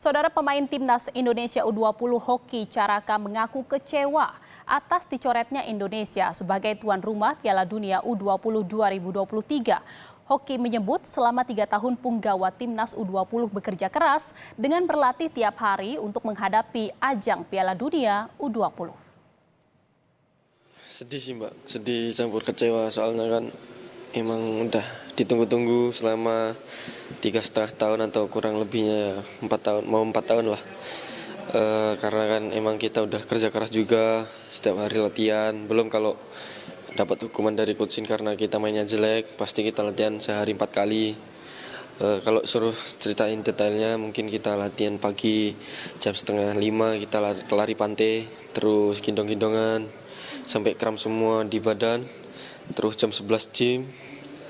Saudara pemain timnas Indonesia U20 hoki Caraka mengaku kecewa atas dicoretnya Indonesia sebagai tuan rumah Piala Dunia U20 2023. Hoki menyebut selama 3 tahun punggawa timnas U20 bekerja keras dengan berlatih tiap hari untuk menghadapi ajang Piala Dunia U20. Sedih sih Mbak, sedih campur kecewa soalnya kan emang udah ditunggu-tunggu selama 3,5 tahun atau kurang lebihnya 4 tahun, mau 4 tahun lah. Karena kan emang kita udah kerja keras juga setiap hari latihan. Belum kalau dapat hukuman dari coachin karena kita mainnya jelek, pasti kita latihan sehari 4 kali. Kalau suruh ceritain detailnya, mungkin kita latihan pagi jam 4:30 kita lari pantai, terus gendong-gendongan sampai kram semua di badan. Terus jam 11 gym,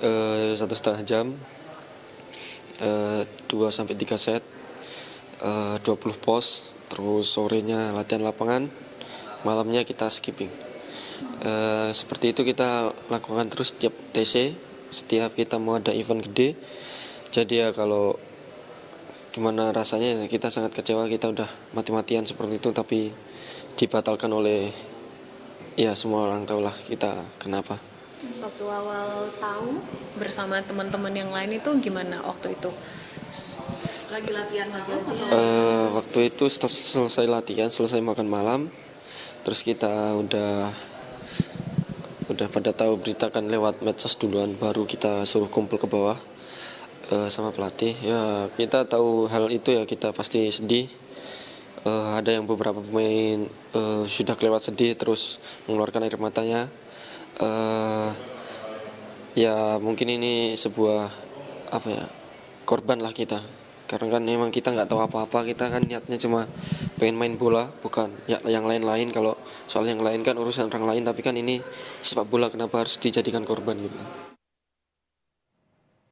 1,5 jam, 2-3 set, 20 pos. Terus sorenya latihan lapangan, malamnya kita skipping. Seperti itu kita lakukan terus setiap TC, setiap kita mau ada event gede. Jadi ya kalau gimana rasanya, kita sangat kecewa. Kita udah mati-matian seperti itu tapi dibatalkan oleh, ya semua orang tahu lah kita kenapa. Waktu awal tahu bersama teman-teman yang lain itu gimana waktu itu? Lagi latihan malam atau? Waktu itu selesai latihan, selesai makan malam, terus kita udah pada tahu beritakan lewat medsos duluan, baru kita suruh kumpul ke bawah sama pelatih. Ya kita tahu hal itu, ya kita pasti sedih. Ada yang beberapa pemain sudah kelewat sedih terus mengeluarkan air matanya. Ya mungkin ini sebuah korban lah kita, karena kan memang kita nggak tahu apa-apa. Kita kan niatnya cuma pengen main bola, bukan ya yang lain-lain. Kalau soal yang lain kan urusan orang lain, tapi kan ini sepak bola, kenapa harus dijadikan korban gitu.